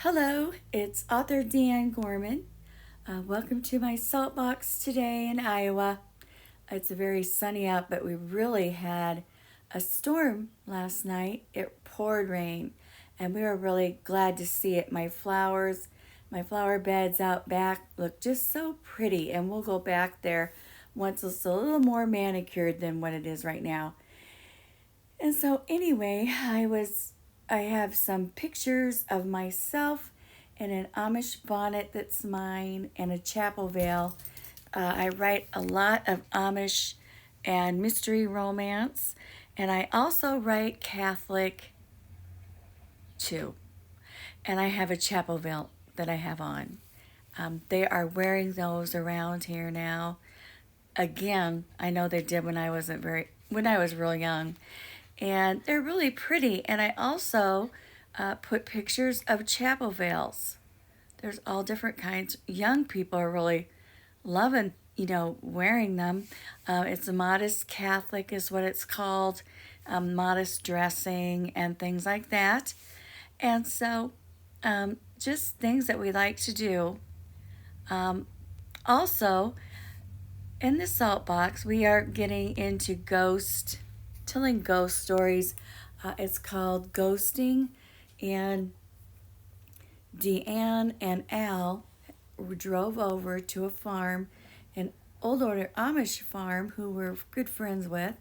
Hello, it's author DeeAnn Gorman. Welcome to my salt box today in Iowa. It's very sunny out, but we really had a storm last night. It poured rain, and we were really glad to see it. My flower beds out back look just so pretty, and we'll go back there once it's a little more manicured than what it is right now. And so anyway, I have some pictures of myself in an Amish bonnet that's mine and a chapel veil. I write a lot of Amish and mystery romance, and I also write Catholic too. And I have a chapel veil that I have on. They are wearing those around here now. Again, I know they did when I was real young, and they're really pretty. And I also put pictures of chapel veils. There's all different kinds. Young people are really loving, wearing them. It's a modest Catholic, is what it's called, modest dressing and things like that. And so, just things that we like to do. Also, in the salt box, we are getting into telling ghost stories. It's called Ghosting, and DeeAnn and Al drove over to a farm, an old order Amish farm, who we're good friends with,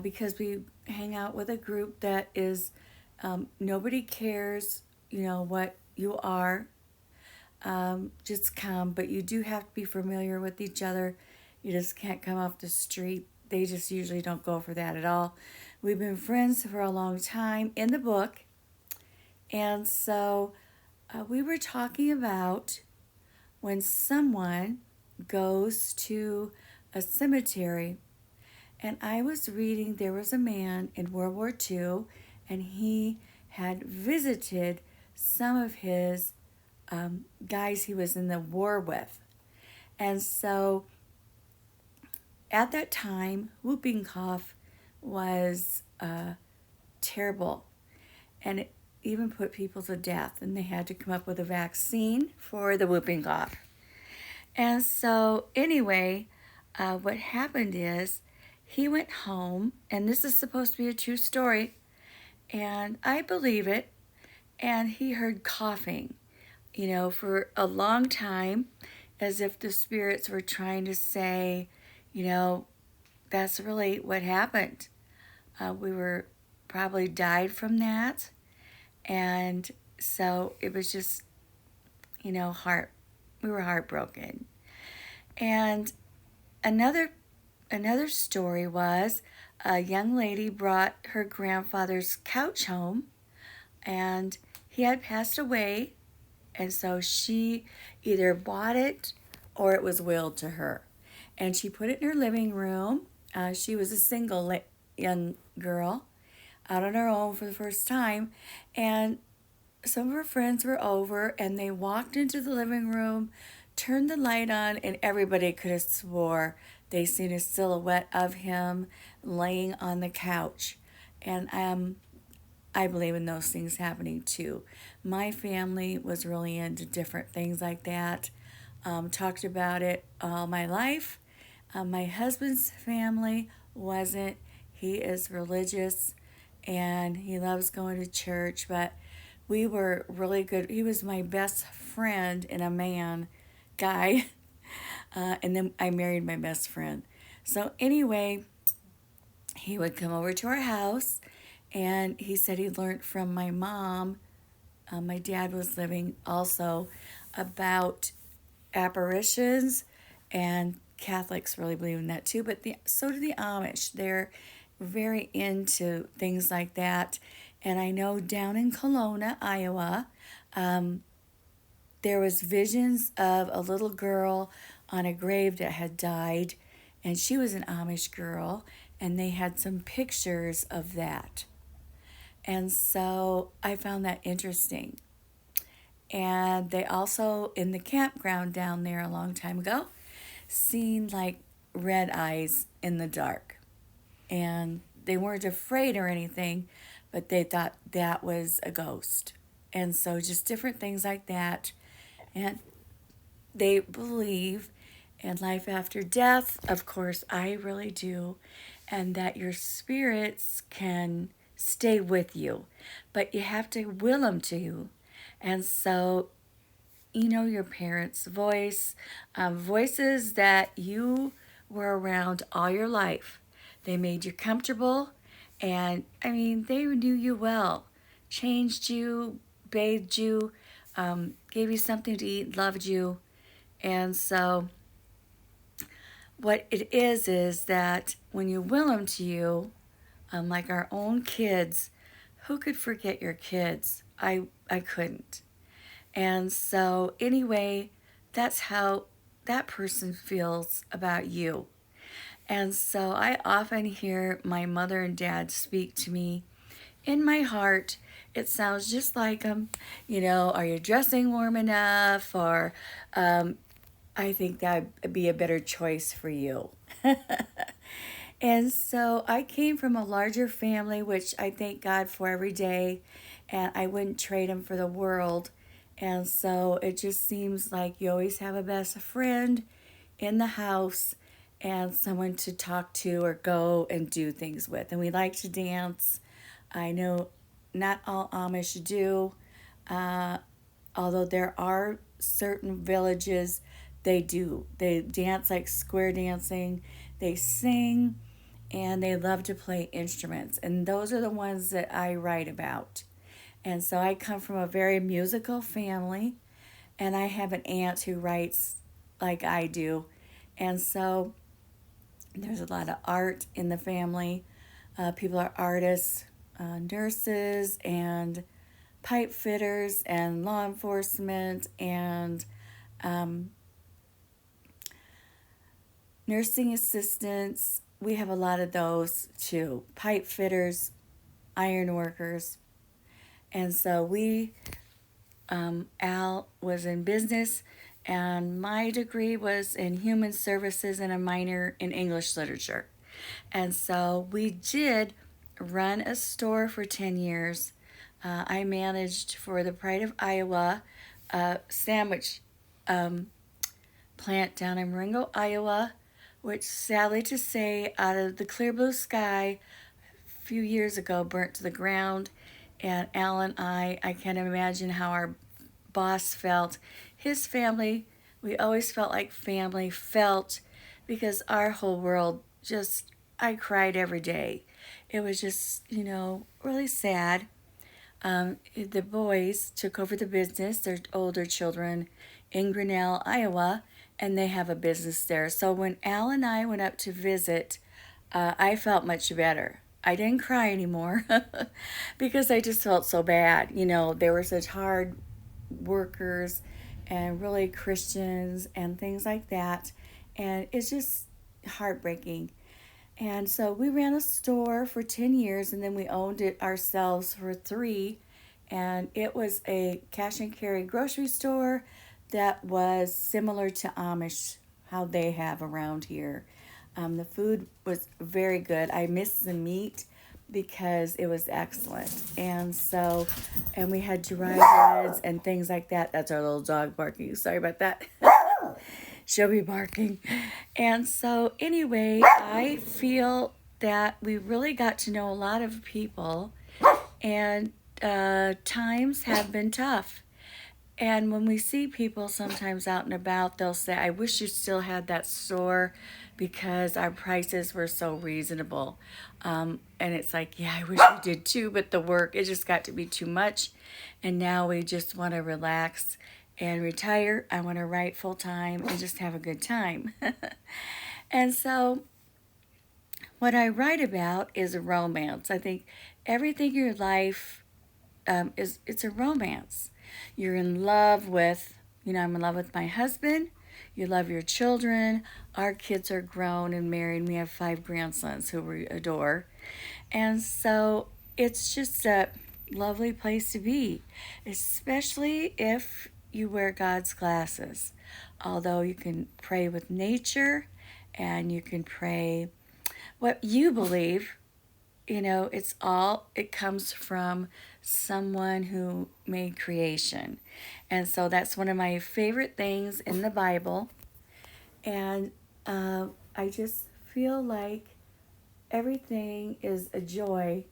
because we hang out with a group that is nobody cares, what you are. Just come, but you do have to be familiar with each other. You just can't come off the street. They just usually don't go for that at all. We've been friends for a long time in the book, and so we were talking about when someone goes to a cemetery. And I was reading there was a man in World War II, and he had visited some of his guys he was in the war with. And so at that time, whooping cough was terrible, and it even put people to death, and they had to come up with a vaccine for the whooping cough. And so, anyway, what happened is he went home, and this is supposed to be a true story, and I believe it. And he heard coughing, for a long time, as if the spirits were trying to say, that's really what happened. We were probably died from that. And so it was just, we were heartbroken. And another story was a young lady brought her grandfather's couch home, and he had passed away, and so she either bought it or it was willed to her. And she put it in her living room. She was a single young girl out on her own for the first time, and some of her friends were over, and they walked into the living room, turned the light on, and everybody could have swore they seen a silhouette of him laying on the couch. And I believe in those things happening too. My family was really into different things like that. Talked about it all my life. My husband's family wasn't. He is religious, and he loves going to church, but we were really good. He was my best friend and a man guy. And then I married my best friend. So anyway, he would come over to our house, and he said he learned from my mom. My dad was living also, about apparitions, and Catholics really believe in that too. But so do the Amish. They're very into things like that. And I know down in Kelowna, Iowa, there was visions of a little girl on a grave that had died, and she was an Amish girl, and they had some pictures of that. And so I found that interesting. And they also, in the campground down there a long time ago, seen like red eyes in the dark. And they weren't afraid or anything, but they thought that was a ghost. And so just different things like that. And they believe in life after death. Of course, I really do. And that your spirits can stay with you, but you have to will them to you. And so, your parents' voice, voices that you were around all your life. They made you comfortable, and they knew you well, changed you, bathed you, gave you something to eat, loved you. And so, what it is that when you will them to you, like our own kids, who could forget your kids? I couldn't. And so, anyway, that's how that person feels about you. And so, I often hear my mother and dad speak to me. In my heart, it sounds just like them. Are you dressing warm enough? Or I think that would be a better choice for you. And so I came from a larger family, which I thank God for every day, and I wouldn't trade him for the world. And so it just seems like you always have a best friend in the house and someone to talk to or go and do things with. And we like to dance. I know not all Amish do, although there are certain villages they do. They dance like square dancing, they sing, and they love to play instruments. And those are the ones that I write about. And so I come from a very musical family, and I have an aunt who writes like I do. And so there's a lot of art in the family. People are artists, nurses, and pipe fitters, and law enforcement, and nursing assistants. We have a lot of those too. Pipe fitters, iron workers. And so Al was in business, and my degree was in human services and a minor in English literature. And so we did run a store for 10 years. I managed for the Pride of Iowa a sandwich plant down in Ringo, Iowa, which sadly to say, out of the clear blue sky, a few years ago burnt to the ground. And Al and I can't imagine how our boss felt. His family, we always felt like family felt, because our whole world just, I cried every day. It was just, really sad. The boys took over the business, their older children, in Grinnell, Iowa, and they have a business there. So when Al and I went up to visit, I felt much better. I didn't cry anymore because I just felt so bad. They were such hard workers and really Christians and things like that. And it's just heartbreaking. And so we ran a store for 10 years, and then we owned it ourselves for 3. And it was a cash and carry grocery store that was similar to Amish, how they have around here. The food was very good. I missed the meat because it was excellent. And we had dry goods and things like that. That's our little dog barking. Sorry about that. She'll be barking. And so anyway, I feel that we really got to know a lot of people, and times have been tough. And when we see people sometimes out and about, they'll say, I wish you still had that store because our prices were so reasonable. And it's like, yeah, I wish we did too, but the work, it just got to be too much. And now we just want to relax and retire. I want to write full time and just have a good time. And so what I write about is a romance. I think everything in your life it's a romance. You're in love with, I'm in love with my husband. You love your children. Our kids are grown and married. We have 5 grandsons who we adore. And so it's just a lovely place to be, especially if you wear God's glasses. Although you can pray with nature and you can pray what you believe, it comes from someone who made creation. And so that's one of my favorite things in the Bible. And I just feel like everything is a joy.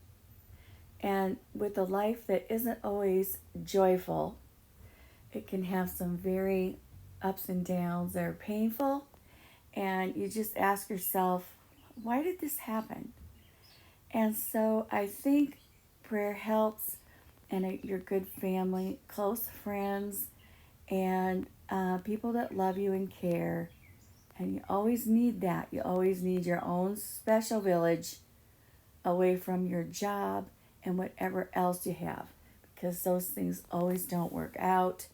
And with a life that isn't always joyful, it can have some very ups and downs that are painful. And you just ask yourself, why did this happen? And so I think prayer helps, and your good family, close friends, and people that love you and care. And you always need that. You always need your own special village away from your job and whatever else you have, because those things always don't work out.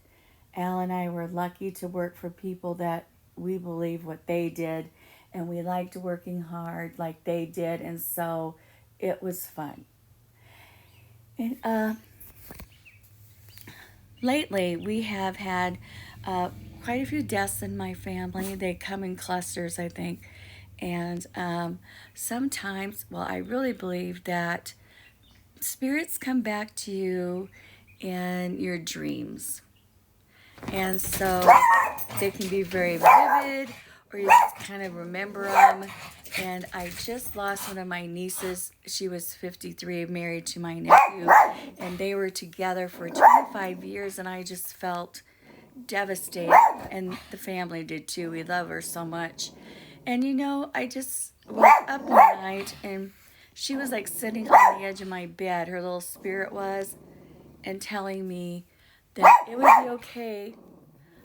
Al and I were lucky to work for people that we believe what they did, and we liked working hard like they did, and so it was fun. And lately, we have had quite a few deaths in my family. They come in clusters, I think. And sometimes, well, I really believe that spirits come back to you in your dreams. And so they can be very vivid, or you just kind of remember them. And I just lost one of my nieces. She was 53, married to my nephew, and they were together for 25 years, and I just felt devastated. And the family did too. We love her so much. And I just woke up one night, and she was like sitting on the edge of my bed, her little spirit was, and telling me that it would be okay,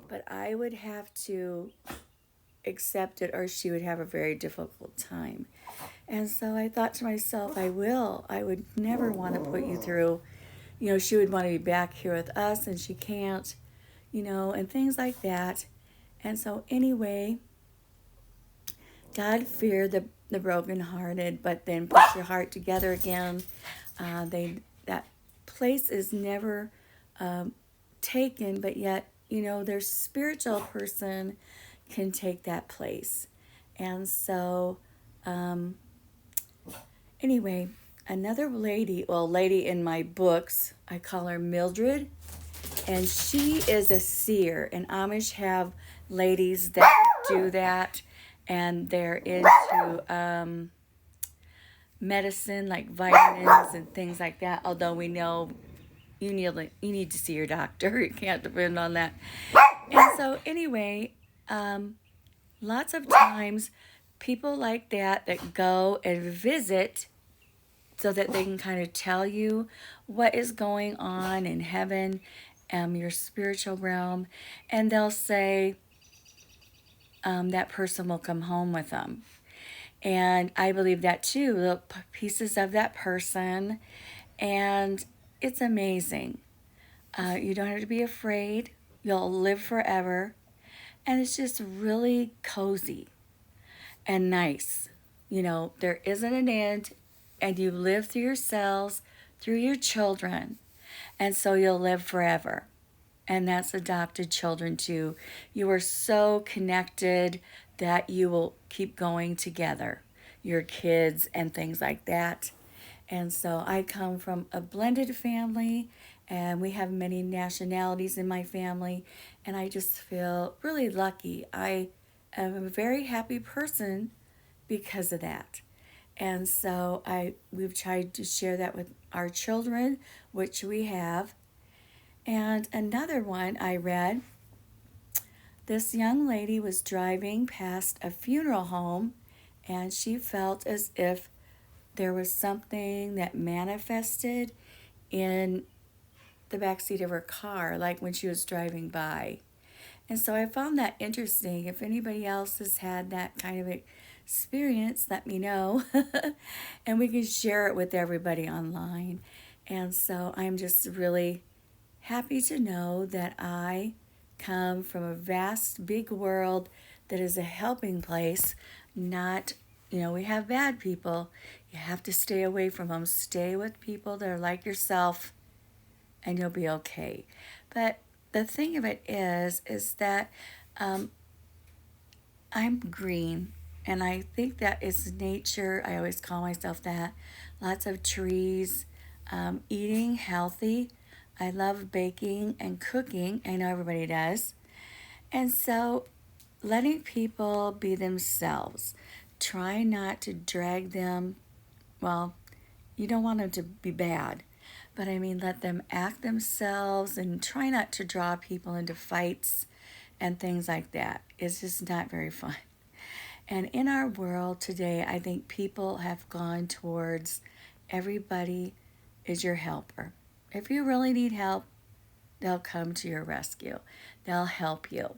but I would have to accept it or she would have a very difficult time. And so I thought to myself, I will. I would never want to put you through. She would want to be back here with us and she can't, and things like that. And so anyway, God feared the brokenhearted, but then put your heart together again. That place is never taken, but yet, their spiritual person can take that place. And so, anyway, another lady in my books, I call her Mildred, and she is a seer. And Amish have ladies that do that, and they're into medicine like vitamins and things like that. Although we know you need to see your doctor. You can't depend on that. And so anyway, lots of times people like that go and visit so that they can kind of tell you what is going on in heaven, your spiritual realm, and they'll say that person will come home with them. And I believe that too, the pieces of that person, and it's amazing. You don't have to be afraid. You'll live forever. And it's just really cozy and nice. There isn't an end, and you live through yourselves, through your children, and so you'll live forever. And that's adopted children too. You are so connected that you will keep going together, your kids and things like that. And so I come from a blended family, and we have many nationalities in my family, and I just feel really lucky. I am a very happy person because of that. And so we've tried to share that with our children, which we have. And another one I read, this young lady was driving past a funeral home, and she felt as if there was something that manifested in the backseat of her car, like when she was driving by. And so I found that interesting. If anybody else has had that kind of experience, let me know. And we can share it with everybody online. And so I'm just really happy to know that I come from a vast, big world that is a helping place, not, we have bad people. You have to stay away from them. Stay with people that are like yourself, and you'll be okay. But the thing of it is that I'm green, and I think that it's nature. I always call myself that. lots of trees, eating healthy. I love baking and cooking. I know everybody does. And so letting people be themselves. Try not to drag them, well, you don't want them to be bad, but I mean, let them act themselves and try not to draw people into fights and things like that. It's just not very fun. And in our world today, I think people have gone towards everybody is your helper. If you really need help, they'll come to your rescue, they'll help you.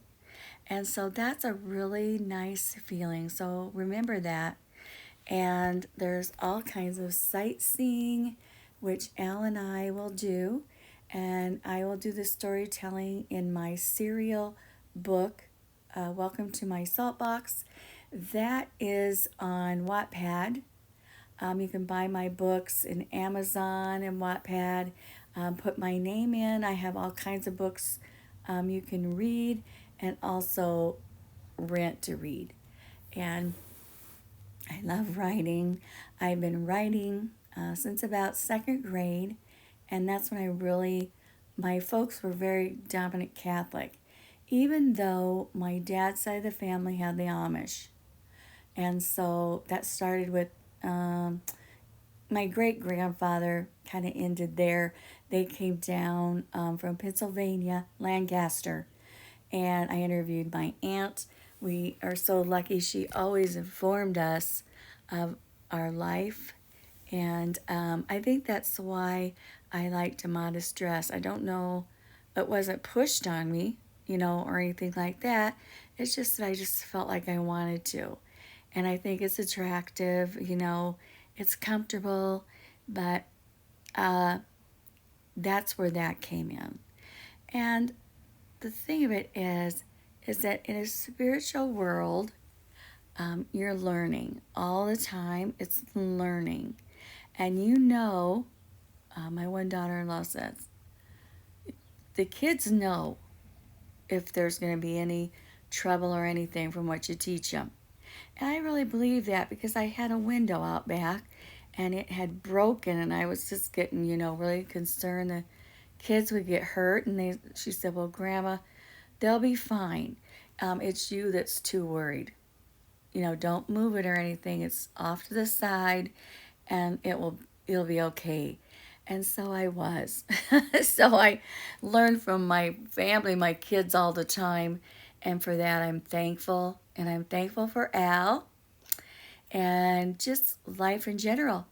And so that's a really nice feeling. So remember that. And there's all kinds of sightseeing, which Al and I will do. And I will do the storytelling in my serial book, Welcome to My Salt Box. That is on Wattpad. You can buy my books in Amazon and Wattpad. Put my name in. I have all kinds of books you can read and also rent to read. And I love writing. I've been writing since about second grade, and that's when I really, my folks were very dominant Catholic, even though my dad's side of the family had the Amish. And so that started with my great grandfather, kind of ended there. They came down from Pennsylvania, Lancaster, and I interviewed my aunt. We are so lucky. She always informed us of our life. And I think that's why I liked a modest dress. I don't know, it wasn't pushed on me, or anything like that. It's just that I just felt like I wanted to. And I think it's attractive, it's comfortable, but that's where that came in. And the thing of it is that in a spiritual world, you're learning all the time. It's learning. And my one daughter-in-law says, the kids know if there's going to be any trouble or anything from what you teach them. And I really believe that because I had a window out back and it had broken and I was just getting, really concerned that kids would get hurt. And she said, well, Grandma, they'll be fine. It's you that's too worried. Don't move it or anything. It's off to the side and it'll be okay. And so I was. So I learned from my family, my kids all the time. And for that, I'm thankful. And I'm thankful for Al and just life in general.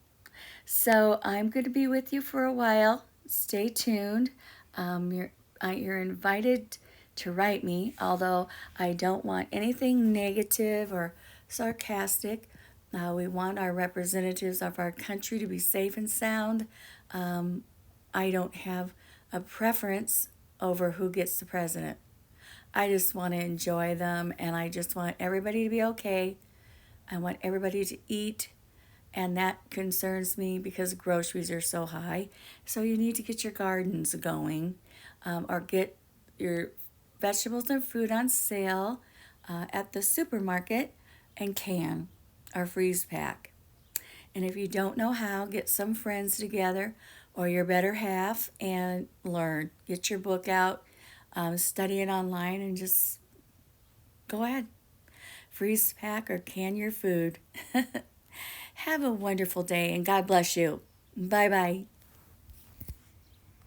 So I'm going to be with you for a while. Stay tuned. You're invited to write me, although I don't want anything negative or sarcastic. We want our representatives of our country to be safe and sound. I don't have a preference over who gets the president. I just want to enjoy them, and I just want everybody to be okay. I want everybody to eat, and that concerns me because groceries are so high. So you need to get your gardens going, or get your vegetables and fruit on sale at the supermarket and can or freeze pack. And if you don't know how, get some friends together or your better half and learn. Get your book out, study it online, and just go ahead. Freeze pack or can your food. Have a wonderful day and God bless you. Bye bye.